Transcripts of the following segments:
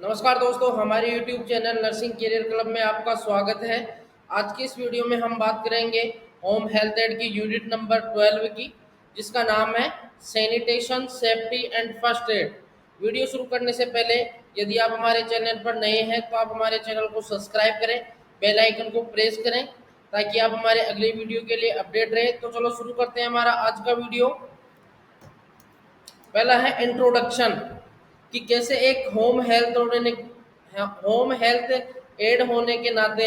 नमस्कार दोस्तों, हमारे YouTube channel nursing career club में आपका स्वागत है। आज की इस वीडियो में हम बात करेंगे होम हेल्थ एड की यूनिट नंबर 12 की, जिसका नाम है sanitation safety and first aid. Video शुरू करने से पहले यदि आप हमारे चैनल पर नए हैं तो आप हमारे चैनल को सब्सक्राइब करें, बेल आइकन को प्रेस करें ताकि आप हमारे अगले वीडियो के लिए अपडेट रहे। तो चलो शुरू करते हैं हमारा आज का वीडियो। पहला है इंट्रोडक्शन कि कैसे एक होम हेल्थ एड होने के नाते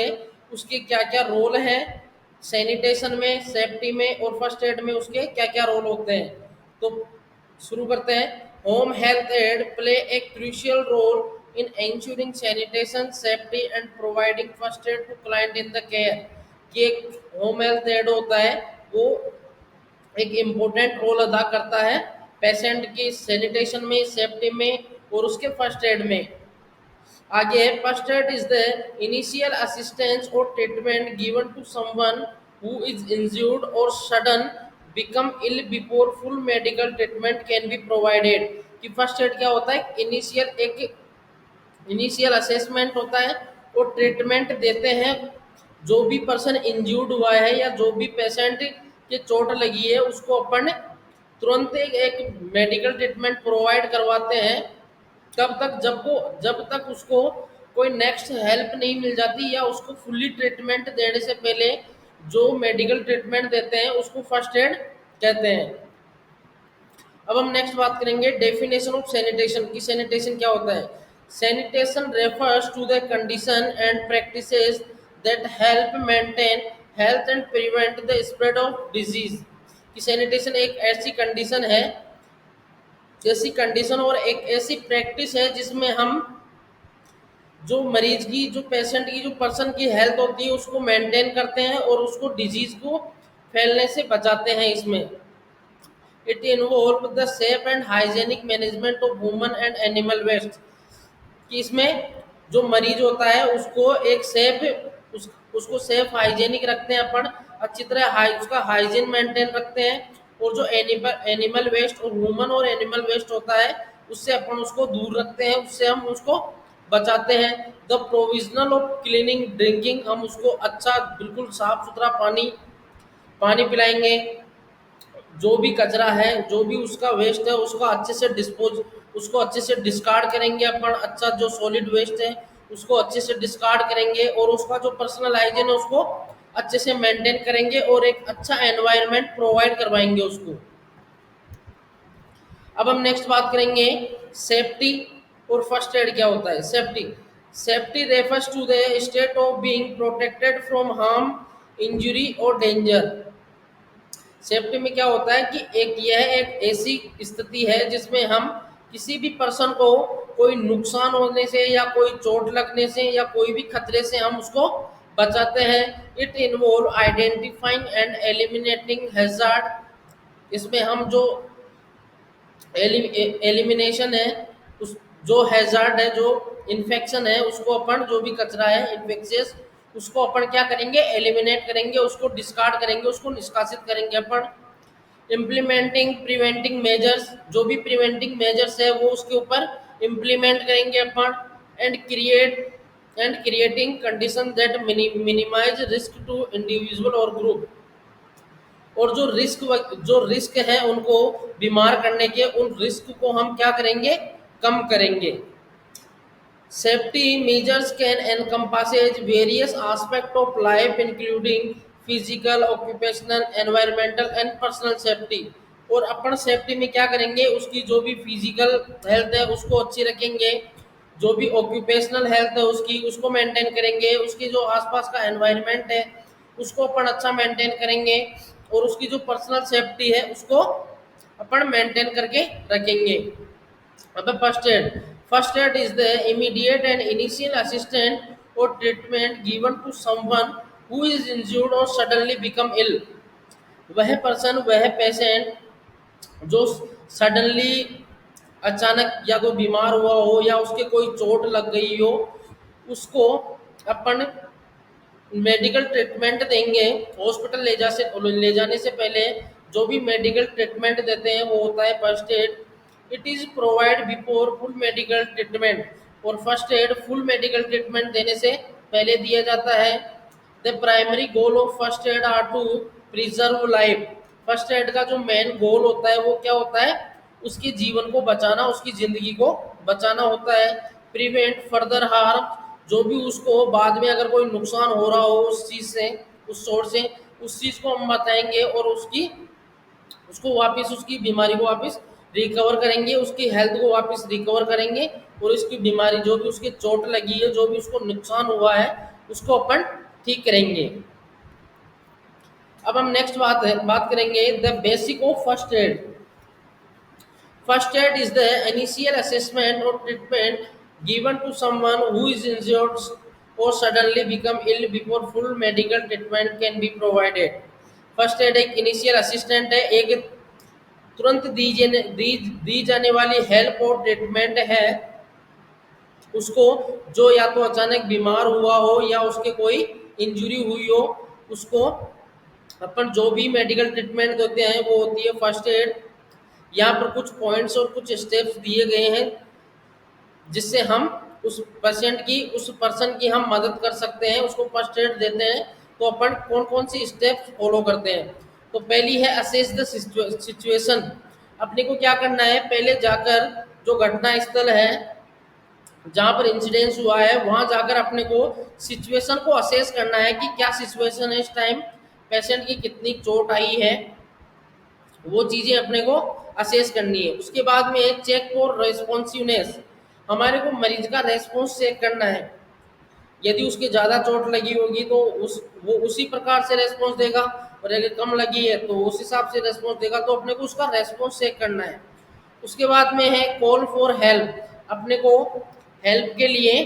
उसके क्या क्या रोल हैं, सैनिटेशन में, सेफ्टी में और फर्स्ट एड में उसके क्या क्या रोल होते हैं। तो शुरू करते हैं। Home health aide play a crucial role in ensuring sanitation safety and providing first aid to client in the care. कि एक होम हेल्थ एड होता है, वो एक इम्पोर्टेंट रोल अदा करता है पेशेंट की सैनिटेशन में, सेफ्टी में और उसके फर्स्ट एड में। आगे है first aid is the initial assistance और treatment given to someone who is injured और sudden become ill before full medical treatment can be provided. कि फर्स्ट एड क्या होता है? इनिशियल असेसमेंट होता है और ट्रीटमेंट देते हैं। जो भी पर्सन इंज्यूर्ड हुआ है या जो भी पेशेंट के चोट लगी है उसको अपन तुरंत एक मेडिकल ट्रीटमेंट प्रोवाइड करवाते हैं। तब तक जब तक उसको कोई नेक्स्ट हेल्प नहीं मिल जाती या उसको फुल्ली ट्रीटमेंट देने से पहले जो मेडिकल ट्रीटमेंट देते हैं उसको फर्स्ट एड कहते हैं। अब हम नेक्स्ट बात करेंगे डेफिनेशन ऑफ सैनिटेशन की। सैनिटेशन क्या होता है? Sanitation refers to the condition and practices that help maintain health and prevent the spread of disease. कि सैनिटेशन एक ऐसी कंडीशन है, ऐसी कंडीशन और एक ऐसी प्रैक्टिस है जिसमें हम जो मरीज की, जो पेशेंट की, जो पर्सन की हेल्थ होती है उसको मेंटेन करते हैं और उसको डिजीज को फैलने से बचाते हैं। इसमें it involve the safe and hygienic management of human and animal waste. कि इसमें जो मरीज होता है उसको एक उसको सेफ हाइजेनिक रखते हैं अपन, अच्छी तरह उसका हाइजीन मेंटेन रखते हैं। और जो एनिमल वेस्ट और ह्यूमन और एनिमल वेस्ट होता है उससे अपन उसको दूर रखते हैं, उससे हम उसको बचाते हैं। The provisional of cleaning drinking, हम उसको अच्छा बिल्कुल साफ सुथरा पानी पानी पिलाएंगे। जो भी कचरा है, जो भी उसका वेस्ट है उसको अच्छे से उसको अच्छे से डिस्कार्ड करेंगे अपन। अच्छा जो सॉलिड वेस्ट है उसको अच्छे से डिस्कार्ड करेंगे और उसका जो पर्सनल हाइजीन है उसको अच्छे से मेंटेन करेंगे और एक अच्छा एनवायरनमेंट प्रोवाइड करवाएंगे उसको। अब हम नेक्स्ट बात करेंगे सेफ्टी और फर्स्ट एड क्या होता है। Safety refers to the state of being protected from harm, injury और डेंजर। सेफ्टी में क्या होता है कि यह एक ऐसी स्थिति है जिसमें हम किसी भी पर्सन को कोई नुकसान होने से या कोई चोट लगने से या कोई भी खतरे से हम उसको बचाते हैं। It involve identifying and eliminating hazard. इसमें हम जो एलिमिनेशन है, उस जो हैजार्ड है, जो इन्फेक्शन है, उसको अपन जो भी कचरा है इन्फेक्शियस उसको अपन क्या करेंगे? एलिमिनेट करेंगे, उसको डिस्कार्ड करेंगे, उसको निष्कासित करेंगे अपन। इम्प्लीमेंटिंग प्रिवेंटिंग मेजर्स, जो भी प्रिवेंटिंग मेजर्स है वो उसके ऊपर इम्प्लीमेंट करेंगे अपन। And creating condition that minimize risk to individual और ग्रुप। और जो रिस्क है उनको बीमार करने के, उन रिस्क को हम क्या करेंगे? कम करेंगे। Safety measures can encompass various aspects of life including physical, occupational, environmental and personal safety। और अपन सेफ्टी में क्या करेंगे? उसकी जो भी फिजिकल हेल्थ है उसको अच्छी रखेंगे, जो भी ऑक्यूपेशनल हेल्थ है उसको मेंटेन करेंगे, उसकी जो आसपास का एनवायरनमेंट है उसको अपन अच्छा मेंटेन करेंगे और उसकी जो पर्सनल सेफ्टी है उसको अपन मेंटेन करके रखेंगे। अब first aid is the immediate and initial assistant और treatment given to someone who is injured और सडनली बिकम इल। वह पर्सन, वह पेशेंट जो सडनली अचानक या कोई बीमार हुआ हो या उसके कोई चोट लग गई हो, उसको अपन मेडिकल ट्रीटमेंट देंगे। हॉस्पिटल ले जाने से पहले जो भी मेडिकल ट्रीटमेंट देते हैं वो होता है first aid. It is provide before full medical treatment. और first aid full medical treatment देने से पहले दिया जाता है। The primary goal of first aid are to preserve life. First aid का जो मेन गोल होता है वो क्या होता है, उसके जीवन को बचाना, उसकी ज़िंदगी को बचाना होता है। प्रिवेंट फर्दर हार्म, जो भी उसको बाद में अगर कोई नुकसान हो रहा हो उस चीज़ से, उस सोर्स से, उस चीज़ को हम बताएंगे और उसकी उसको वापस, उसकी बीमारी को वापस रिकवर करेंगे, उसकी हेल्थ को वापस रिकवर करेंगे और उसकी बीमारी जो भी उसकी चोट लगी है, जो भी उसको नुकसान हुआ है, उसको अपन ठीक करेंगे। अब हम नेक्स्ट बात करेंगे the basic of first add. First aid is the initial assessment और treatment given to someone who is injured or suddenly become ill before full medical treatment can be provided। First aid एक initial assistant है, एक तुरंत दी जाने वाली help और treatment है उसको, जो या तो अचानक बीमार हुआ हो या उसके कोई इंजरी हुई हो, उसको अपन जो भी मेडिकल ट्रीटमेंट देते हैं वो होती है फर्स्ट एड। यहाँ पर कुछ पॉइंट्स और कुछ स्टेप्स दिए गए हैं जिससे हम उस पेशेंट की, उस पर्सन की हम मदद कर सकते हैं, उसको फर्स्ट एड देते हैं। तो अपन कौन कौन सी स्टेप्स फॉलो करते हैं। तो पहली है असेस द सिचुएशन। अपने को क्या करना है, पहले जाकर जो घटना स्थल है जहाँ पर इंसिडेंस हुआ है वहाँ जाकर अपने को सिचुएशन को असेस करना है कि क्या सिचुएशन है इस टाइम, पेशेंट की कितनी चोट आई है, वो चीज़ें अपने को असेस करनी है। उसके बाद में चेक फॉर रेस्पॉन्सिवनेस, हमारे को मरीज का रेस्पॉन्स चेक करना है। यदि उसकी ज़्यादा चोट लगी होगी तो वो उसी प्रकार से रेस्पॉन्स देगा, और अगर कम लगी है तो उस हिसाब से रेस्पॉन्स देगा। तो अपने को उसका रेस्पॉन्स चेक करना है। उसके बाद में है कॉल फॉर हेल्प, अपने को हेल्प के लिए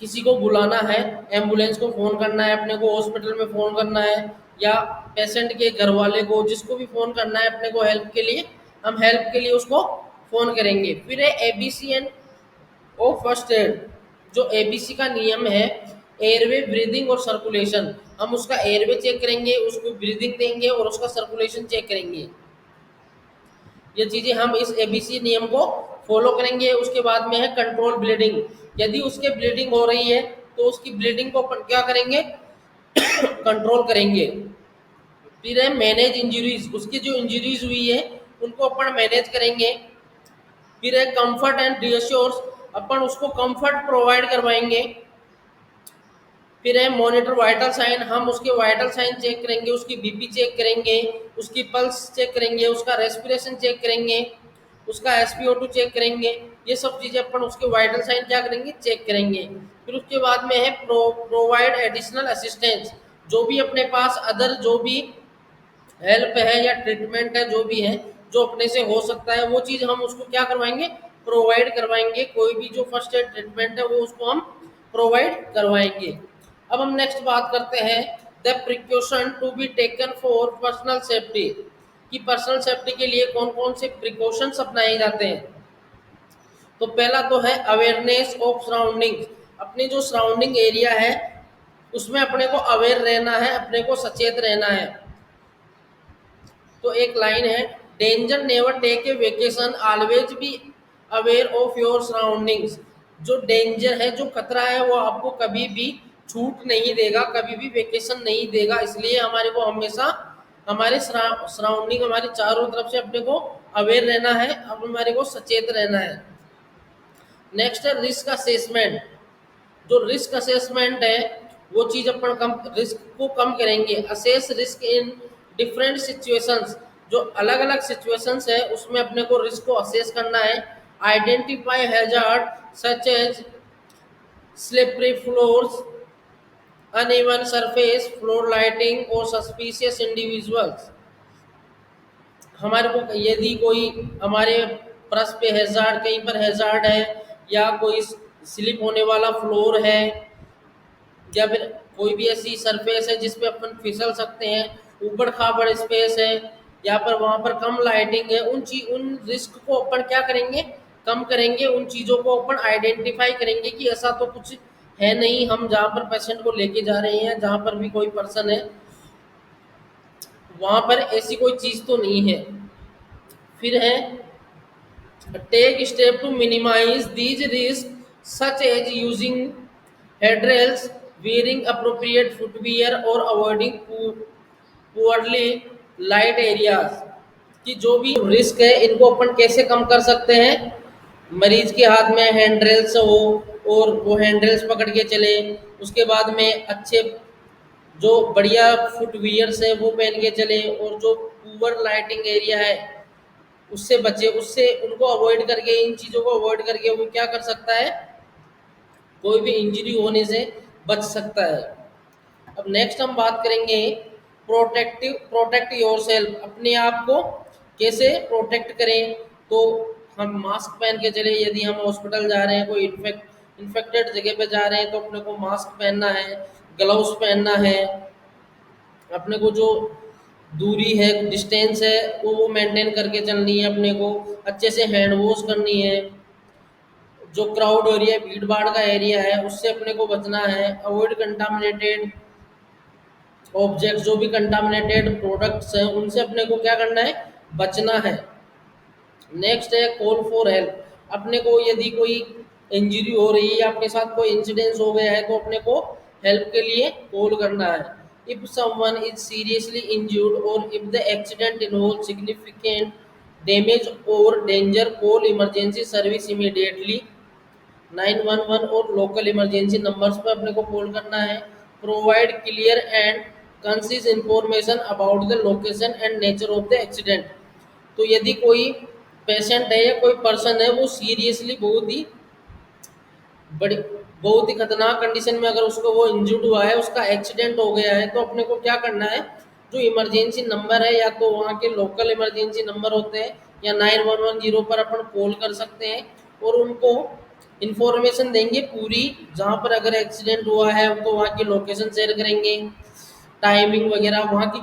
किसी को बुलाना है, एम्बुलेंस को फ़ोन करना है, अपने को हॉस्पिटल में फ़ोन करना है, या पेशेंट के घर वाले को, जिसको भी फ़ोन करना है अपने को हेल्प के लिए, हम हेल्प के लिए उसको फ़ोन करेंगे। फिर है ABC and O first aid. जो एबीसी का नियम है, एयरवे, ब्रीदिंग और सर्कुलेशन, हम उसका एयरवे चेक करेंगे, उसको ब्रीदिंग देंगे और उसका सर्कुलेशन चेक करेंगे। ये चीज़ें हम इस एबीसी नियम को फॉलो करेंगे। उसके बाद में है कंट्रोल ब्लीडिंग, यदि उसके ब्लीडिंग हो रही है तो उसकी ब्लीडिंग को अपन क्या करेंगे, कंट्रोल करेंगे। फिर है मैनेज इंजरीज, उसकी जो इंजरीज हुई है उनको अपन मैनेज करेंगे। फिर है कंफर्ट एंड रियश्योर्स, अपन उसको कंफर्ट प्रोवाइड करवाएंगे। फिर है मॉनिटर वाइटल साइन, हम उसके वाइटल साइन चेक करेंगे, उसकी बीपी चेक करेंगे, उसकी पल्स चेक करेंगे, उसका रेस्पिरेशन चेक करेंगे, उसका SpO2 चेक करेंगे। ये सब चीज़ें अपन उसके वाइटल साइन क्या करेंगे, चेक करेंगे। फिर उसके बाद में है प्रोवाइड एडिशनल असिस्टेंस, जो भी अपने पास अदर जो भी हेल्प है या ट्रीटमेंट है जो भी है, जो अपने से हो सकता है वो चीज़ हम उसको क्या करवाएंगे, प्रोवाइड करवाएंगे। कोई भी जो फर्स्ट एड ट्रीटमेंट है वो उसको हम प्रोवाइड करवाएंगे। अब हम नेक्स्ट बात करते हैं the precaution to be taken for personal safety, कि पर्सनल सेफ्टी के लिए कौन कौन से प्रिकॉशंस अपनाए जाते हैं। तो पहला तो है अवेयरनेस ऑफ सराउंडिंग्स, अपनी जो सराउंडिंग एरिया है उसमें अपने को अवेयर रहना है, अपने को सचेत रहना है। तो एक लाइन है, danger never take a vacation, always be aware of your surroundings. जो डेंजर है, जो खतरा है, वो आपको कभी भी छूट नहीं देगा, कभी भी वेकेशन नहीं देगा। इसलिए हमारे को हमेशा हमारे सराउंडिंग, हमारे चारों तरफ से अपने को अवेयर रहना है, अब हमारे को सचेत रहना है। नेक्स्ट है रिस्क असेसमेंट। जो रिस्क असेसमेंट है वो चीज़ अपन कम रिस्क को कम करेंगे। Assess risk in different situations, जो अलग अलग सिचुएशंस है उसमें अपने को रिस्क को असेस करना है। Identify hazard such as slippery floors, uneven surface, floor lighting और सस्पिशियस इंडिविजुअल्स। हमारे को यदि कोई हमारे फर्श पे हैजार्ड, कहीं पर हैजार्ड है, या कोई स्लिप होने वाला फ्लोर है, या फिर कोई भी ऐसी सरफेस है जिस पे अपन फिसल सकते हैं, ऊबड़ खाबड़ स्पेस है, या पर वहाँ पर कम लाइटिंग है, उन रिस्क को अपन क्या करेंगे, कम करेंगे। उन चीज़ों को अपन आइडेंटिफाई करेंगे कि ऐसा तो कुछ है नहीं, हम जहाँ पर पेशेंट को लेके जा रहे हैं, जहाँ पर भी कोई पर्सन है वहाँ पर ऐसी कोई चीज़ तो नहीं है। फिर है take step to minimize these risk such as using handrails, wearing appropriate footwear or avoiding poorly light areas, कि जो भी रिस्क है इनको अपन कैसे कम कर सकते हैं। मरीज के हाथ में हैंड रेल्स हो और वो हैंड रेल्स पकड़ के चले, उसके बाद में अच्छे जो बढ़िया फुटवियर्स है वो पहन के चले, और जो पुअर लाइटिंग एरिया है उससे बचे, उससे उनको अवॉइड करके, इन चीज़ों को अवॉइड करके वो क्या कर सकता है, कोई भी इंजरी होने से बच सकता है। अब नेक्स्ट हम बात करेंगे प्रोटेक्ट योर सेल्फ, अपने आप को कैसे प्रोटेक्ट करें। तो हम मास्क पहन के चले, यदि हम हॉस्पिटल जा रहे हैं, कोई इन्फेक्टेड जगह पे जा रहे हैं तो अपने को मास्क पहनना है, ग्लव्स पहनना है, अपने को जो दूरी है, डिस्टेंस है, वो मेंटेन करके चलनी है, अपने को अच्छे से हैंड वॉश करनी है, जो क्राउड एरिया, भीड़ भाड़ का एरिया है उससे अपने को बचना है, अवॉइड कंटामिनेटेड ऑब्जेक्ट, जो भी कंटामिनेटेड प्रोडक्ट्स हैं उनसे अपने को क्या करना है, बचना है। नेक्स्ट है कॉल फॉर हेल्प, अपने को यदि कोई इंजरी हो रही है या आपके साथ कोई इंसिडेंस हो गया है तो अपने को हेल्प के लिए कॉल करना है। If someone is seriously injured और if the accident involve significant damage और danger, call emergency service immediately. 911 और लोकल इमरजेंसी नंबर्स पर अपने को कॉल करना है। Provide clear and concise information about the location and nature of the accident, तो यदि कोई पेशेंट है या कोई पर्सन है वो सीरियसली बड़ी बहुत ही खतरनाक कंडीशन में अगर उसको वो इंजर्ड हुआ है, उसका एक्सीडेंट हो गया है, तो अपने को क्या करना है, जो इमरजेंसी नंबर है या तो वहाँ के लोकल इमरजेंसी नंबर होते हैं या 911 पर अपन कॉल कर सकते हैं और उनको इन्फॉर्मेशन देंगे पूरी, जहाँ पर अगर एक्सीडेंट हुआ है तो वहाँ की लोकेशन शेयर करेंगे, टाइमिंग वगैरह, वहाँ की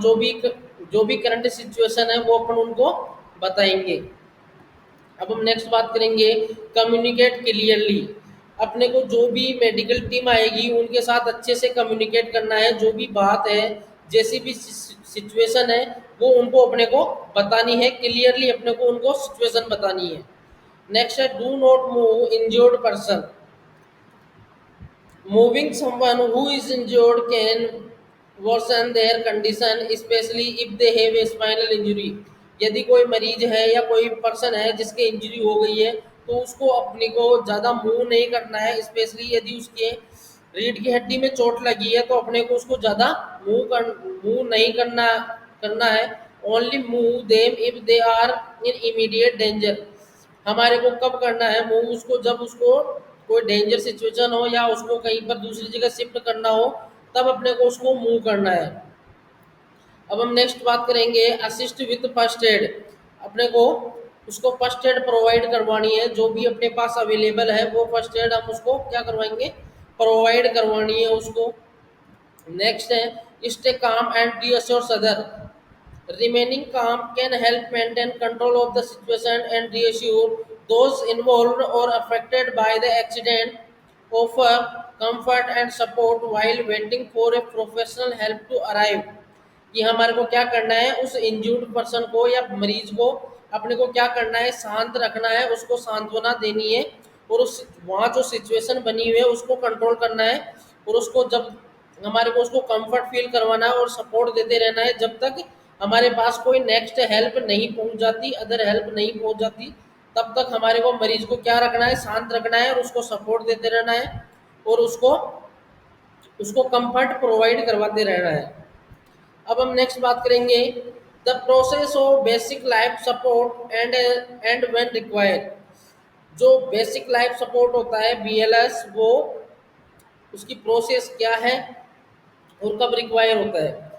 जो भी करंट सिचुएशन है वो अपन उनको बताएंगे। अब हम नेक्स्ट बात करेंगे कम्युनिकेट क्लियरली, अपने को जो भी मेडिकल टीम आएगी उनके साथ अच्छे से कम्युनिकेट करना है, जो भी बात है, जैसी भी सिचुएशन है वो उनको अपने को बतानी है, क्लियरली अपने को उनको सिचुएशन बतानी है। नेक्स्ट है do not move injured person, moving someone who is injured can worsen their condition especially if they have a spinal injury, यदि कोई मरीज है या कोई पर्सन है जिसके इंजरी हो गई है तो उसको अपने को ज़्यादा मूव नहीं करना है, स्पेशली यदि उसके रीढ़ की हड्डी में चोट लगी है तो अपने को उसको ज़्यादा मूव नहीं करना है। Only move them if they are in immediate danger, हमारे को कब करना है मूव उसको, जब उसको कोई डेंजर सिचुएशन हो या उसको कहीं पर दूसरी जगह शिफ्ट करना हो, तब अपने को उसको मूव करना है। अब हम नेक्स्ट बात करेंगे असिस्ट विथ फर्स्ट एड, अपने को उसको फर्स्ट एड प्रोवाइड करवानी है, जो भी अपने पास अवेलेबल है वो फर्स्ट एड हम उसको क्या करवाएंगे, प्रोवाइड करवानी है उसको। नेक्स्ट है stay calm and reassure other, remaining calm can help maintain control of the situation and reassure those involved or affected by the accident. Offer comfort and support while waiting for a professional help to arrive, कि हमारे को क्या करना है, उस injured person को या मरीज को अपने को क्या करना है, शांत रखना है, उसको सांत्वना देनी है और उस वहाँ जो सिचुएशन बनी हुई है उसको कंट्रोल करना है, और उसको जब हमारे को उसको कंफर्ट फील करवाना है और सपोर्ट देते रहना है जब तक हमारे पास कोई नेक्स्ट हेल्प नहीं पहुंच जाती, अदर हेल्प नहीं पहुंच जाती, तब तक हमारे को मरीज को क्या रखना है, शांत रखना है और उसको सपोर्ट देते रहना है और उसको उसको कंफर्ट प्रोवाइड करवाते रहना है। अब हम नेक्स्ट बात करेंगे the process of basic life support and when required, जो बेसिक लाइफ सपोर्ट होता है BLS, वो उसकी प्रोसेस क्या है और कब रिक्वायर होता है।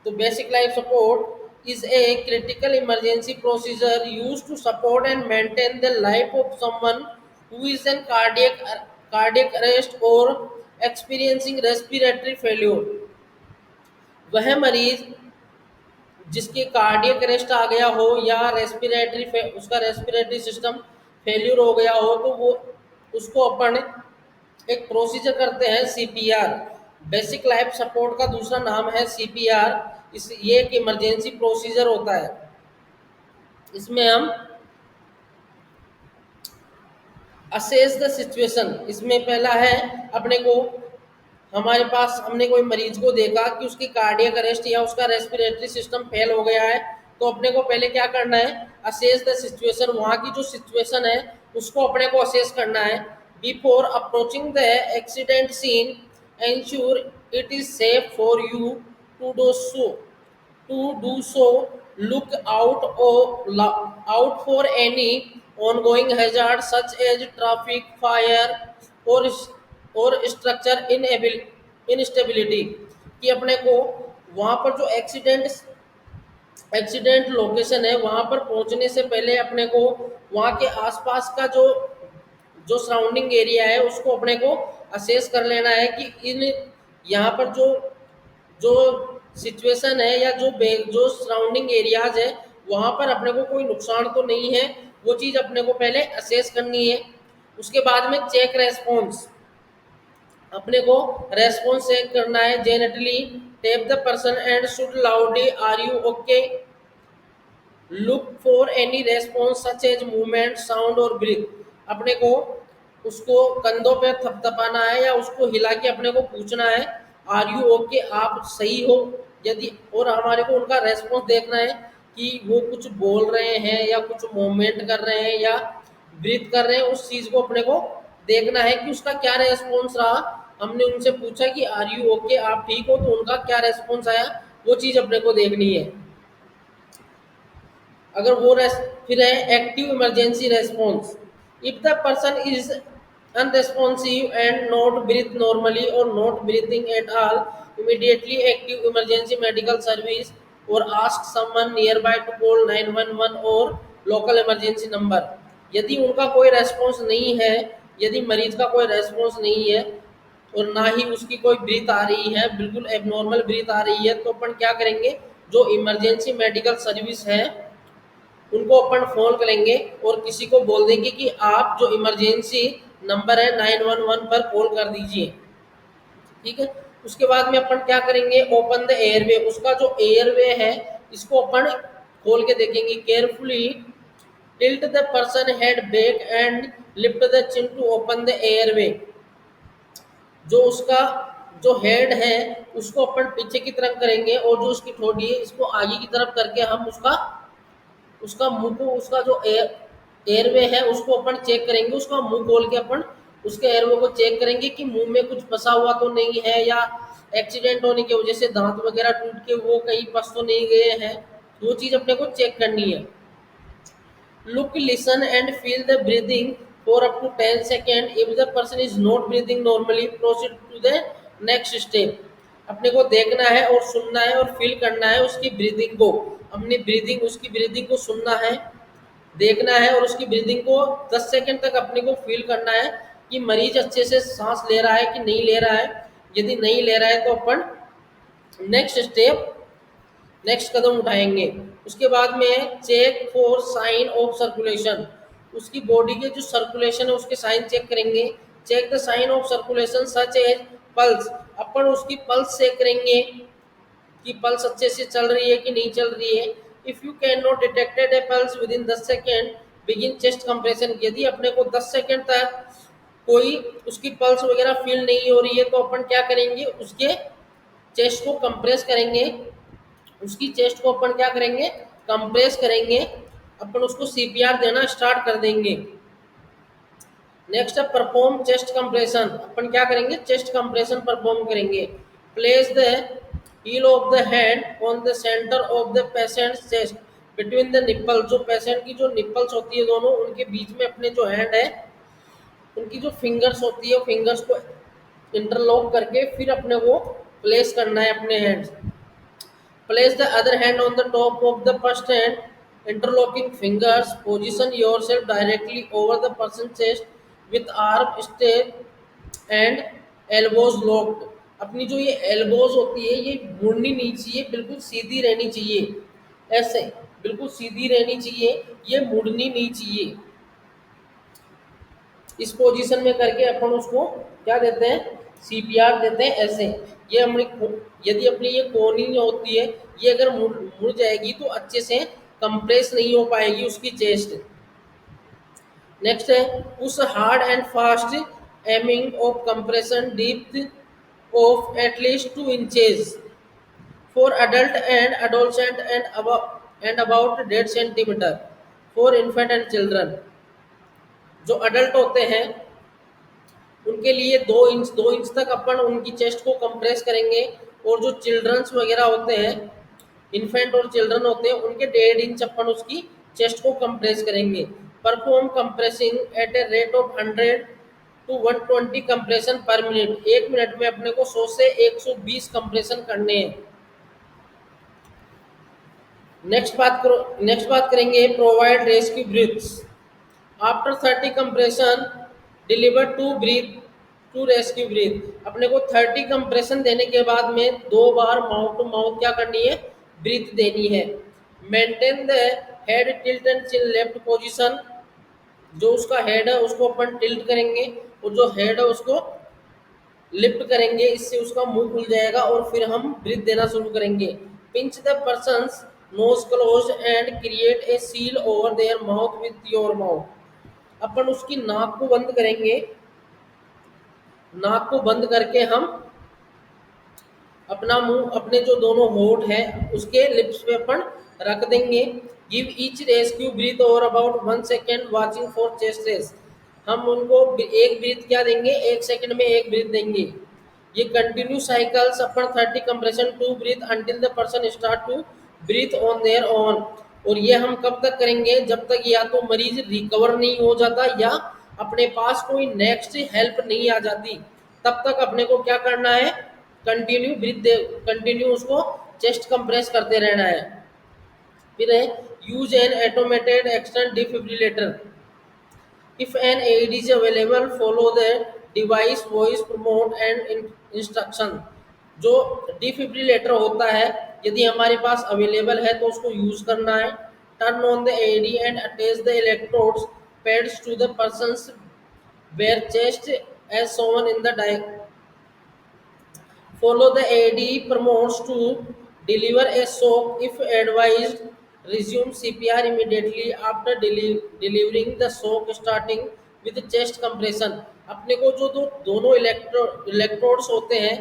तो basic life support is a critical emergency procedure used to support and maintain the life of someone who is in cardiac arrest और एक्सपीरियंसिंग रेस्पिरेटरी फेल्योर, वह मरीज जिसके कार्डियक अरेस्ट आ गया हो या उसका रेस्पिरेटरी सिस्टम फेल्यूर हो गया हो, तो वो उसको अपन एक प्रोसीजर करते हैं CPR। बेसिक लाइफ सपोर्ट का दूसरा नाम है CPR। ये एक इमरजेंसी प्रोसीजर होता है, इसमें हम असेस द सिचुएशन, इसमें पहला है अपने को, हमारे पास हमने कोई मरीज को देखा कि उसकी कार्डियक अरेस्ट या उसका रेस्पिरेटरी सिस्टम फेल हो गया है, तो अपने को पहले क्या करना है, असेस द सिचुएशन, वहाँ की जो सिचुएशन है उसको अपने को असेस करना है। Before approaching the accident scene ensure it is safe for you to do so, look out for any ongoing hazard such as traffic, fire or structure instability, कि अपने को वहाँ पर जो एक्सीडेंट लोकेशन है वहाँ पर पहुँचने से पहले अपने को वहाँ के आसपास का जो जो सराउंडिंग एरिया है उसको अपने को असेस कर लेना है कि इन यहाँ पर जो जो सिचुएशन है या जो सराउंडिंग एरियाज है वहाँ पर अपने को कोई नुकसान तो नहीं है, वो चीज़ अपने को पहले असेस करनी है। उसके बाद में चेक रेस्पॉन्स, अपने को रेस्पॉन्स चेक करना है। Gently tap the person and should loudly are you okay, look for any response such as movement, sound और ब्रीथ, अपने को उसको कंधों पे थपथपाना है या उसको हिला के अपने को पूछना है आर यू ओके, आप सही हो यदि, और हमारे को उनका रेस्पॉन्स देखना है कि वो कुछ बोल रहे हैं या कुछ मूवमेंट कर रहे हैं या ब्रीथ कर रहे हैं, उस चीज़ को अपने को देखना है कि उसका क्या रेस्पॉन्स रहा। हमने उनसे पूछा कि आर यू ओके, आप ठीक हो, तो उनका क्या रेस्पॉन्स आया, वो चीज़ अपने को देखनी है। अगर वो फिर है active emergency response, if the person is unresponsive and not breathe normally or not breathing at all, immediately active emergency medical service or ask someone nearby to call 911 or local emergency number। यदि उनका कोई response नहीं है, यदि मरीज का कोई response नहीं है और ना ही उसकी कोई ब्रीथ आ रही है, बिल्कुल एबनॉर्मल ब्रीथ आ रही है, तो अपन क्या करेंगे, जो इमरजेंसी मेडिकल सर्विस है उनको अपन फोन करेंगे और किसी को बोल देंगे कि आप जो इमरजेंसी नंबर है 911 पर कॉल कर दीजिए। ठीक है, उसके बाद में अपन क्या करेंगे, ओपन द एयरवे, उसका जो एयरवे है इसको अपन खोल के देखेंगे। Carefully tilt the person head back and lift the chin to open the airway, जो उसका जो हेड है उसको अपन पीछे की तरफ करेंगे और जो उसकी ठोड़ी है इसको आगे की तरफ करके हम उसका उसका मुंह को, उसका जो एयरवे है उसको अपन चेक करेंगे, उसका मुंह खोल के अपन उसके एयरवे को चेक करेंगे कि मुंह में कुछ फंसा हुआ तो नहीं है या एक्सीडेंट होने की वजह से दांत वगैरह टूट के वो कहीं फंस तो नहीं गए हैं, वो चीज़ अपने को चेक करनी है। Look listen and feel the breathing for up to 10 second, if the person is not breathing normally proceed to the next step, अपने को देखना है और सुनना है और फील करना है उसकी ब्रीदिंग को, अपनी ब्रीदिंग उसकी ब्रीदिंग को सुनना है, देखना है और उसकी ब्रीदिंग को 10 सेकंड तक अपने को फील करना है कि मरीज अच्छे से सांस ले रहा है कि नहीं ले रहा है। यदि नहीं ले रहा है तो अपन नेक्स्ट कदम उठाएंगे। उसके बाद में check for sign of circulation, उसकी बॉडी के जो सर्कुलेशन है उसके साइन चेक करेंगे। Check the sign of circulation such as pulse, अपन उसकी पल्स चेक करेंगे कि पल्स अच्छे से चल रही है कि नहीं चल रही है। If you can not detected A pulse with in 10 second begin chest compression, यदि अपने को 10 सेकेंड तक कोई उसकी पल्स वगैरह फील नहीं हो रही है तो अपन क्या करेंगे, उसके चेस्ट को कंप्रेस करेंगे, उसकी चेस्ट को अपन क्या करेंगे, कंप्रेस करेंगे, अपन उसको सीपीआर देना स्टार्ट कर देंगे। नेक्स्ट है परफॉर्म चेस्ट कंप्रेशन, अपन क्या करेंगे, चेस्ट कंप्रेशन परफॉर्म करेंगे। Place the heel of the hand on the center of the patient's chest between the nipple, जो पेशेंट की जो निपल्स होती है दोनों उनके बीच में अपने जो हैंड है उनकी जो फिंगर्स होती है फिंगर्स को इंटरलॉक करके फिर अपने को प्लेस करना है अपने hands. Place the other hand on the top of the first hand, interlocking fingers, position yourself directly over the person chest with arm straight and elbows locked, अपनी जो ये एल्बोज होती है ये मुड़नी नहीं चाहिए, बिल्कुल सीधी रहनी चाहिए, ऐसे बिल्कुल सीधी रहनी चाहिए, ये मुड़नी नहीं चाहिए। इस पोजीशन में करके अपन उसको क्या देते हैं, सीपीआर देते हैं ऐसे। ये अपनी यदि अपनी ये कोनी होती है ये अगर मुड़ जाएगी तो अच्छे से कंप्रेस नहीं हो पाएगी उसकी चेस्ट। नेक्स्ट है उस hard and fast aiming of compression depth of at least 2 inches for adult and adolescent and about 1.5 centimetre for infant and children. जो अडल्ट होते हैं उनके लिए 2 इंच तक अपन उनकी चेस्ट को कंप्रेस करेंगे, और जो चिल्ड्रंस वगैरह होते हैं, इन्फेंट और चिल्ड्रन होते हैं, उनके 1.5 इंच अपन उसकी चेस्ट को कंप्रेस करेंगे। Perform compressing at a rate of 100 to 120 compression per minute. 1 minute में अपने को 100 से 120 कंप्रेशन करने हैं। नेक्स्ट बात करेंगे provide rescue breaths after 30 compression deliver two rescue breath. अपने को 30 कंप्रेशन देने के बाद में 2 बार माउथ टू माउथ क्या करनी है, ब्रीथ देनी है। Maintain the head tilt and chin left position. जो उसका हेड है उसको अपन टिल्ट करेंगे, और जो हेड है उसको लिफ्ट करेंगे, इससे उसका मुंह खुल जाएगा और फिर हम ब्रीथ देना शुरू करेंगे। Pinch the person's nose close and create a seal over their mouth with your mouth. अपन उसकी नाक को बंद करेंगे, नाक को बंद करके हम अपना मुंह अपने जो दोनों होंठ है उसके लिप्स पे अपन रख देंगे। Give each rescue breath over about 1 second watching for chest rise. हम उनको एक ब्रीथ क्या देंगे, 1 सेकेंड में एक ब्रीथ देंगे। ये कंटिन्यू साइकिल्स अपन 30 compression two breath until the person start to breathe on their own. और ये हम कब तक करेंगे, जब तक या तो मरीज रिकवर नहीं हो जाता या अपने पास कोई नेक्स्ट हेल्प नहीं आ जाती, तब तक अपने को क्या करना है, कंटिन्यू ब्रीथ दे, कंटिन्यू उसको चेस्ट कंप्रेस करते रहना है। फिर है use an automated external defibrillator if an AED is available follow the device voice prompt and instruction. जो डिफिब्रिलेटर होता है यदि हमारे पास अवेलेबल है तो उसको यूज करना है। Turn on the AED and attach the electrodes pads to the person's bare chest as shown in the Follow the AD promotes to deliver a shock if advised. Resume CPR immediately after delivering the shock, starting with chest compression. अपने को जो दोनों electrodes होते हैं,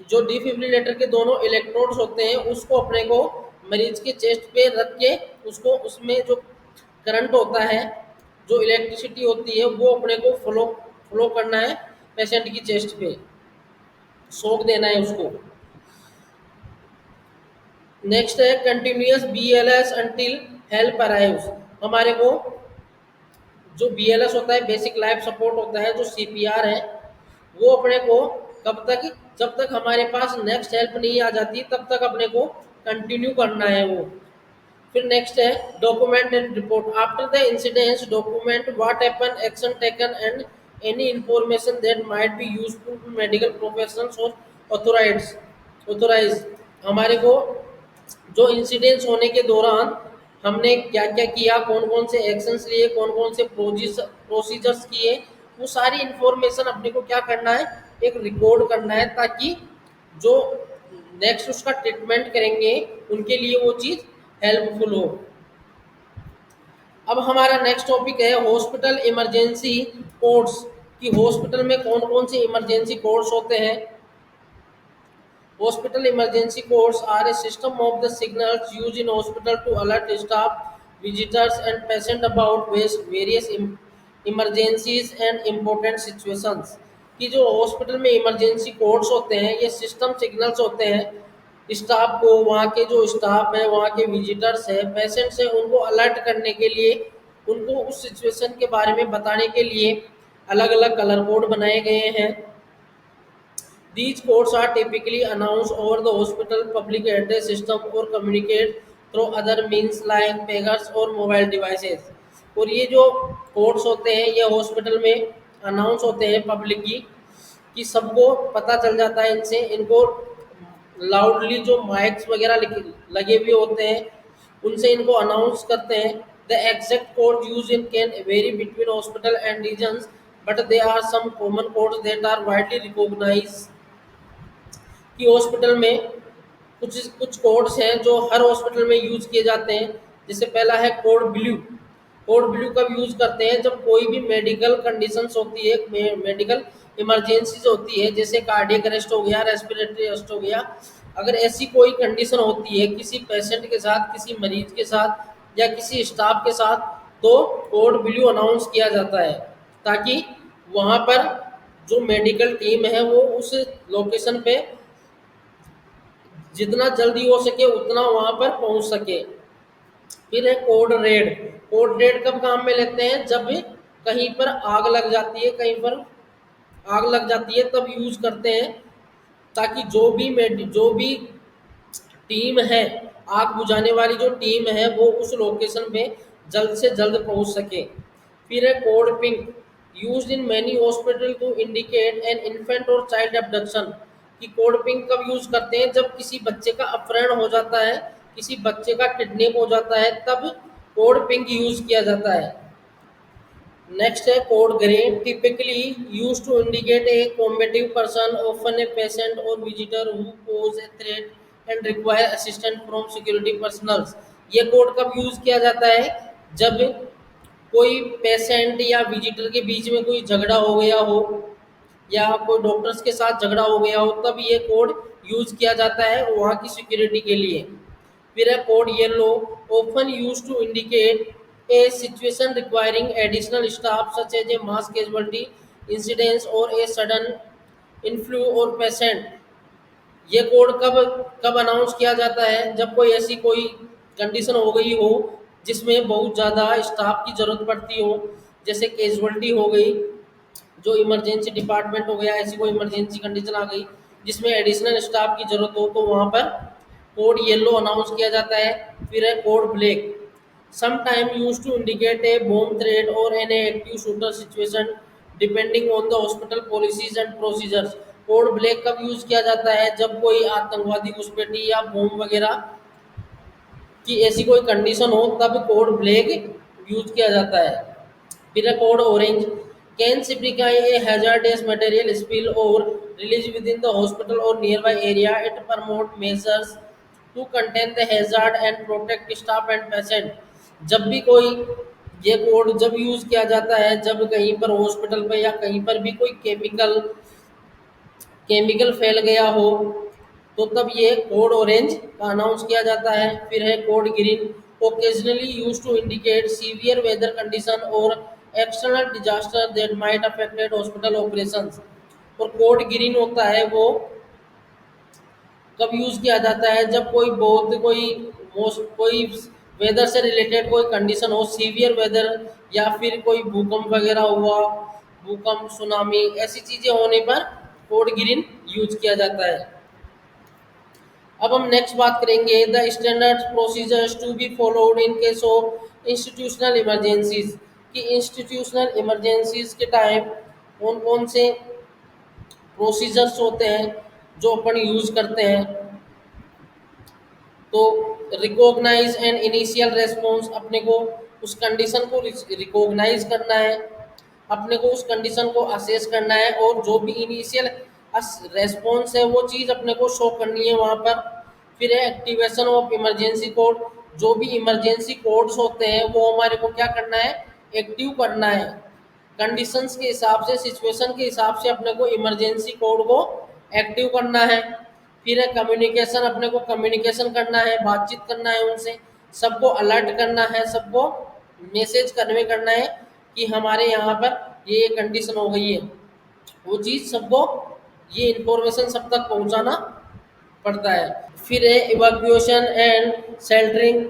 जो defibrillator के दोनों electrodes होते हैं, उसको अपने को मरीज के चेस्ट पे रख के उसको उसमें जो करंट होता है, जो इलेक्ट्रिसिटी होती है, वो अपने को फ्लो करना है पेशेंट की चेस्ट पे, शॉक देना है उसको। नेक्स्ट है continuous BLS until help arrives. हमारे को जो BLS होता है बेसिक लाइफ सपोर्ट होता है, जो CPR है, वो अपने को कब तक, जब तक हमारे पास नेक्स्ट हेल्प नहीं आ जाती तब तक अपने को कंटिन्यू करना है वो। फिर नेक्स्ट है document and report after the incidents. Document what happen, action taken and any information that might be useful to medical professionals or authorize. हमारे को जो इंसिडेंट्स होने के दौरान हमने क्या क्या किया, कौन कौन से एक्शंस लिए, कौन कौन से प्रोसीजर्स किए, वो सारी इंफॉर्मेशन अपने को क्या करना है, एक रिकॉर्ड करना है, ताकि जो नेक्स्ट उसका ट्रीटमेंट करेंगे उनके लिए वो चीज़ हेल्पफुल हो। अब हमारा नेक्स्ट टॉपिक है हॉस्पिटल इमरजेंसी कोड्स, कि हॉस्पिटल में कौन कौन से इमरजेंसी कोड्स होते हैं। Hospital emergency codes are a system of the signals used in hospital to alert staff, visitors, and patient about various emergencies and important situations। कि जो हॉस्पिटल में इमरजेंसी कोड्स होते हैं, ये सिस्टम सिग्नल्स होते हैं स्टाफ को, वहाँ के जो स्टाफ है, वहाँ के विजिटर्स है, पेशेंट्स है, उनको अलर्ट करने के लिए, उनको उस सिचुएशन के बारे में बताने के लिए अलग अलग कलर कोड बनाए गए हैं। These codes are typically announced over the hospital public address system or communicate through other means like pagers or mobile devices। और ये जो कोड्स होते हैं ये हॉस्पिटल में अनाउंस होते हैं पब्लिक की, कि सबको पता चल जाता है इनसे। इनको लाउडली जो माइक्स वगैरह लगे हुए होते हैं उनसे इनको अनाउंस करते हैं। The exact code use in can vary between hospital and regions but they are some common codes that are widely recognised. कि हॉस्पिटल में कुछ कोड्स हैं जो हर हॉस्पिटल में यूज किए जाते हैं। जैसे पहला है कोड ब्लू। कोड ब्लू कब यूज करते हैं? जब कोई भी मेडिकल कंडीशंस होती है, मेडिकल इमरजेंसीज होती है, जैसे कार्डियक अरेस्ट हो गया, रेस्पिरेटरी अरेस्ट हो गया, अगर ऐसी कोई कंडीशन होती है किसी पेशेंट के साथ, किसी मरीज के साथ या किसी स्टाफ के साथ, तो कोड ब्लू अनाउंस किया जाता है, ताकि वहाँ पर जो मेडिकल टीम है वो उस लोकेशन पे जितना जल्दी हो सके उतना वहाँ पर पहुँच सके। फिर है कोड रेड। कोड रेड कब काम में लेते हैं? जब कहीं पर आग लग जाती है, कहीं पर आग लग जाती है तब यूज करते हैं, ताकि जो भी टीम है, आग बुझाने वाली जो टीम है, वो उस लोकेशन पे जल्द से जल्द पहुंच सके। फिर है code pink, used in many hospital to indicate an infant or child abduction. कि कोड पिंक कब यूज करते हैं? जब किसी बच्चे का अपहरण हो जाता है, किसी बच्चे का किडनैप हो जाता है, तब कोड पिंक यूज किया जाता है। नेक्स्ट है code grey, typically use to indicate a combative person, often a patient और visitor who pose a threat and require assistant from security personnels. ये कोड कब यूज किया जाता है? जब कोई पेशेंट या विजिटर के बीच में कोई झगड़ा हो गया हो, या कोई डॉक्टर्स के साथ झगड़ा हो गया हो, तब ये कोड यूज किया जाता है वहाँ की सिक्योरिटी के लिए। फिर है code yellow, often used to indicate a situation requiring additional staff such as a mass casualty incidents or a sudden influx or patient। ये कोड कब कब अनाउंस किया जाता है? जब कोई ऐसी कोई कंडीशन हो गई हो जिसमें बहुत ज़्यादा स्टाफ की ज़रूरत पड़ती हो, जैसे कैजुअलिटी हो गई, जो इमरजेंसी डिपार्टमेंट हो गया, ऐसी कोई इमरजेंसी कंडीशन आ गई जिसमें एडिशनल स्टाफ की ज़रूरत हो, तो वहाँ पर कोड येलो अनाउंस किया जाता है। फिर है code black, some time use to indicate a bomb threat और an active shooter situation depending on the hospital policies and procedures. Code black कब यूज किया जाता है? जब कोई आतंकवादी घुसपैठी या बॉम्ब वगैरह की ऐसी कोई कंडीशन हो, तब कोड ब्लैक यूज किया जाता है। फिर कोड ऑरेंज, कैन सिप्लिकाई ए हैजार्डियस मटेरियल स्पिल और release within the hospital और nearby area, it promote measures to contain the hazard and protect staff and patient. जब भी कोई ये कोड जब यूज किया जाता है, जब कहीं पर हॉस्पिटल पर या कहीं पर भी कोई केमिकल फैल गया हो, तो तब ये कोड ऑरेंज का अनाउंस किया जाता है। फिर है code green, occasionally use to indicate severe weather condition और external disaster that might affected hospital operations. और कोड ग्रीन होता है वो कब यूज किया जाता है? जब कोई वेदर से रिलेटेड कोई कंडीशन हो, सीवियर वेदर, या फिर कोई भूकंप वगैरह हुआ, भूकंप, सुनामी, ऐसी चीजें होने पर कोड ग्रीन यूज किया जाता है। अब हम नेक्स्ट बात करेंगे the standard procedures to be followed in case of institutional emergencies. कि इंस्टीट्यूशनल इमरजेंसीज के टाइम कौन कौन से प्रोसीजर्स होते हैं जो अपन यूज करते हैं। तो रिकॉग्नाइज एंड इनिशियल रेस्पॉन्स, अपने को उस कंडीशन को रिकॉग्नाइज करना है, अपने को उस कंडीशन को असेस करना है, और जो भी इनिशियल रेस्पॉन्स है वो चीज़ अपने को शो करनी है वहाँ पर। फिर है एक्टिवेशन ऑफ इमरजेंसी कोड, जो भी इमरजेंसी कोड्स होते हैं वो हमारे को क्या करना है? एक्टिव करना है। कंडीशंस के हिसाब से, सिचुएशन के हिसाब से अपने को इमरजेंसी कोड को एक्टिव करना है। फिर है कम्युनिकेशन, अपने को कम्युनिकेशन करना है, बातचीत करना है उनसे, सबको अलर्ट करना है, सबको मैसेज कन्वे करना है कि हमारे यहाँ पर ये कंडीशन हो गई है, वो चीज़ सबको, ये इंफॉर्मेशन सब तक पहुँचाना पड़ता है। फिर है इवैक्यूएशन एंड शेल्टरिंग,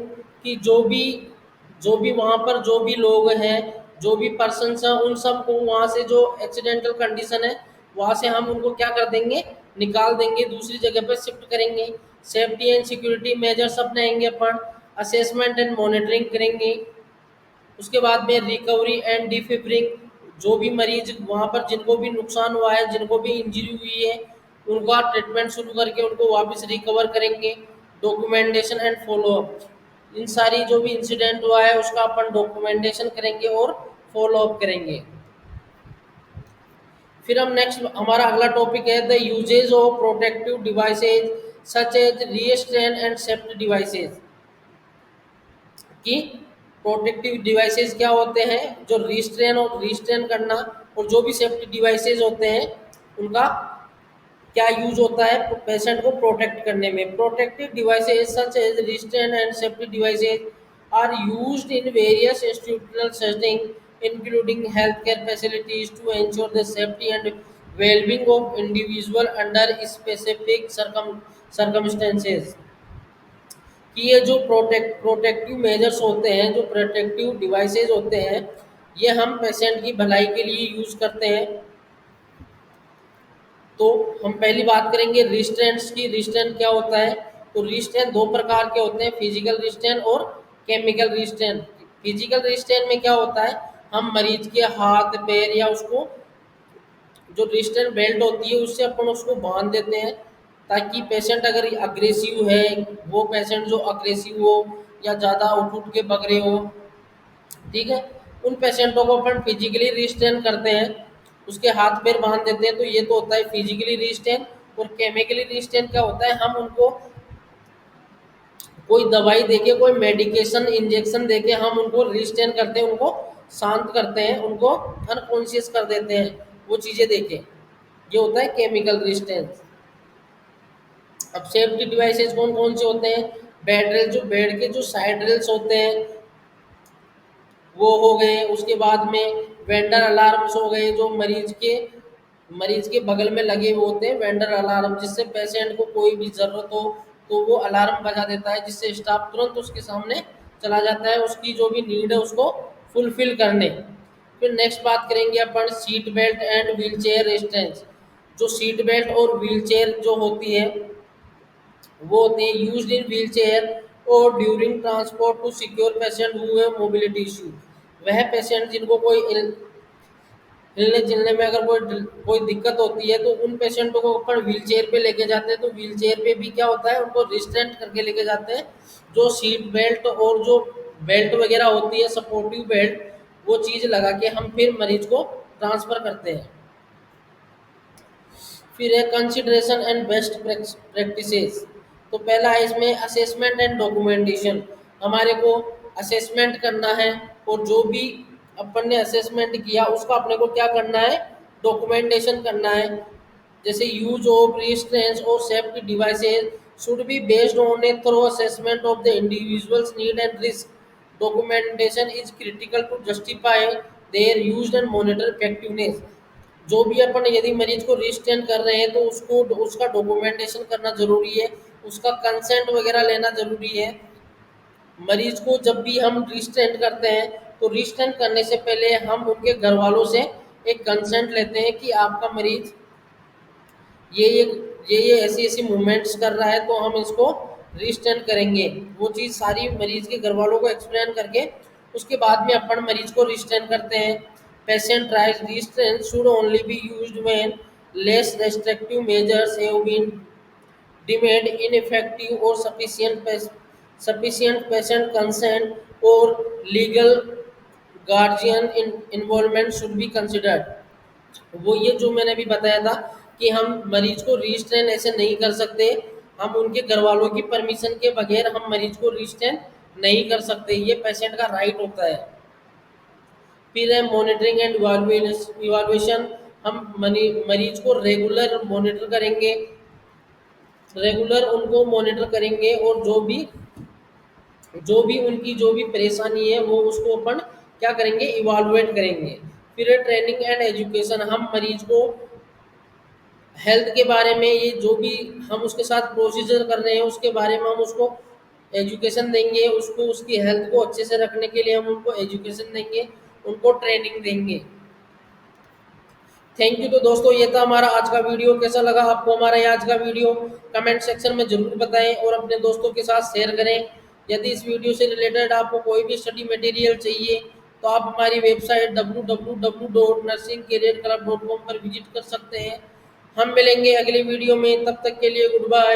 कि जो भी वहाँ पर जो भी लोग हैं, जो भी पर्सन्स हैं, उन सबको वहाँ से, जो एक्सीडेंटल कंडीशन है वहाँ से हम उनको क्या कर देंगे? निकाल देंगे, दूसरी जगह पर शिफ्ट करेंगे। सेफ्टी एंड सिक्योरिटी मेजर्स अपनाएंगे अपन, असेसमेंट एंड मॉनिटरिंग करेंगे। उसके बाद में रिकवरी एंड डिफिब्रिंग, जो भी मरीज वहाँ पर जिनको भी नुकसान हुआ है, जिनको भी इंजरी हुई है, उनका ट्रीटमेंट शुरू करके उनको वापस रिकवर करेंगे। डॉक्यूमेंटेशन एंड फॉलोअप, इन सारी जो भी इंसिडेंट हुआ है उसका अपन डॉक्यूमेंटेशन करेंगे और फॉलोअप करेंगे। फिर हम नेक्स्ट, हमारा अगला टॉपिक है the usages of protective devices such as restrain and safety devices. कि प्रोटेक्टिव डिवाइसेस क्या होते हैं, जो रिस्ट्रेन करना, और जो भी सेफ्टी डिवाइसेस होते हैं उनका क्या यूज होता है पेशेंट को प्रोटेक्ट करने में। Protective devices such as restrain and safety devices are used in various institutional setting including health care facilities to ensure the safety and wellbeing of individual under specific circumstances. कि ये जो protective measures होते हैं, जो protective devices होते हैं, ये हम पेशेंट की भलाई के लिए यूज करते हैं। तो हम पहली बात करेंगे रिस्ट्रेंट्स की। रिस्ट्रेंट क्या होता है? तो रिस्ट्रेंट दो प्रकार के होते हैं, फिजिकल रिस्ट्रेंट और केमिकल रिस्ट्रेंट। फिजिकल रिस्ट्रेंट में क्या होता है, हम मरीज के हाथ पैर या उसको जो रिस्ट्रेंट बेल्ट होती है उससे अपन उसको बांध देते हैं, ताकि पेशेंट अगर अग्रेसिव है, वो पेशेंट जो अग्रेसिव हो या ज़्यादा उठ उठ के बग रहे हो, ठीक है, उन पेशेंटों को अपन फिजिकली रिस्ट्रेन करते हैं, उसके हाथ पैर बांध देते हैं। तो ये तो होता है फिजिकली रिस्ट्रेन। और केमिकली रिस्ट्रेन क्या होता है, हम उनको कोई दवाई देके, कोई मेडिकेशन इंजेक्शन देके हम उनको रिस्ट्रेन करते हैं, उनको शांत करते हैं, उनको अनकॉन्शियस कर देते हैं वो चीज़ें देके। ये होता है केमिकल रिस्ट्रेंस। अब सेफ्टी डिवाइसेस कौन कौन से होते हैं? बेड रेल, जो बेड के जो साइड रेल्स होते हैं वो हो गए। उसके बाद में वेंडर अलार्म्स हो गए, जो मरीज के बगल में लगे हुए होते हैं वेंडर अलार्म, जिससे पेशेंट को कोई भी ज़रूरत हो तो वो अलार्म बजा देता है, जिससे स्टाफ तुरंत उसके सामने चला जाता है उसकी जो भी नीड है उसको फुलफिल करने। फिर नेक्स्ट बात करेंगे अपन seat belt and wheel chair restraints. जो सीट बेल्ट और व्हील चेयर जो होती है वो होते हैं यूज्ड इन व्हील चेयर और during transport to secure patient who have mobility issue. वह पेशेंट जिनको कोई हिलने चलने में अगर कोई दिक्कत होती है, तो उन पेशेंटों को अपन व्हील चेयर पे लेके जाते हैं। तो व्हील चेयर पे भी क्या होता है, उनको रिस्ट्रेंट करके लेके जाते हैं। जो सीट बेल्ट और जो बेल्ट वगैरह होती है सपोर्टिव बेल्ट, वो चीज़ लगा के हम फिर मरीज को ट्रांसफ़र करते हैं। फिर है कंसिडरेशन एंड बेस्ट प्रैक्टिसेस। तो पहला है इसमें असेसमेंट एंड डॉक्यूमेंटेशन। हमारे को असेसमेंट करना है, और जो भी अपन ने असेसमेंट किया उसका अपने को क्या करना है, डॉक्यूमेंटेशन करना है। जैसे यूज ऑफ रिस्ट्रेंट्स और safety devices should be based on a thorough assessment of the individual's need and risk. Documentation is critical to justify their use and monitor effectiveness. जो भी अपन यदि मरीज को रिस्ट्रेन कर रहे हैं तो उसको उसका डॉक्यूमेंटेशन करना जरूरी है, उसका कंसेंट वगैरह लेना जरूरी है। मरीज को जब भी हम रिस्ट्रेन करते हैं तो रिस्ट्रेन करने से पहले हम उनके घर वालों से एक कंसेंट लेते हैं कि आपका मरीज ये ये ये ऐसी ऐसी मूवमेंट्स कर रहा है, तो हम इसको रिस्ट्रेन करेंगे। वो चीज़ सारी मरीज के घर वालों को एक्सप्लेन करके उसके बाद में अपन मरीज को रिस्ट्रेन करते हैं। Patient right restrain should only be used when less restrictive measures have been deemed ineffective or sufficient patient consent or legal guardian involvement should be considered। वो ये जो मैंने अभी बताया था कि हम मरीज को रिस्ट्रेन ऐसे नहीं कर सकते, हम उनके घर वालों की परमिशन के बगैर हम मरीज को रिस्ट्रेन नहीं कर सकते, ये पेशेंट का राइट होता है। फिर है मॉनिटरिंग एंड इवाल्युएशन। हम मरीज को रेगुलर मॉनिटर करेंगे, रेगुलर उनको मॉनिटर करेंगे, और जो भी उनकी जो भी परेशानी है वो उसको अपन क्या करेंगे, इवालुएट करेंगे। फिर ट्रेनिंग एंड एजुकेशन। हम मरीज को हेल्थ के बारे में, ये जो भी हम उसके साथ प्रोसीजर कर रहे हैं उसके बारे में हम उसको एजुकेशन देंगे, उसको उसकी हेल्थ को अच्छे से रखने के लिए हम उनको एजुकेशन देंगे, उनको ट्रेनिंग देंगे। Thank you. तो दोस्तों ये था हमारा आज का वीडियो। कैसा लगा आपको हमारा ये आज का वीडियो, कमेंट सेक्शन में जरूर बताएं और अपने दोस्तों के साथ शेयर करें। यदि इस वीडियो से रिलेटेड आपको कोई भी स्टडी मटेरियल चाहिए तो आप हमारी वेबसाइट www.nursingcareerclub.com पर विजिट कर सकते हैं। हम मिलेंगे अगली वीडियो में, तब तक के लिए गुड बाय।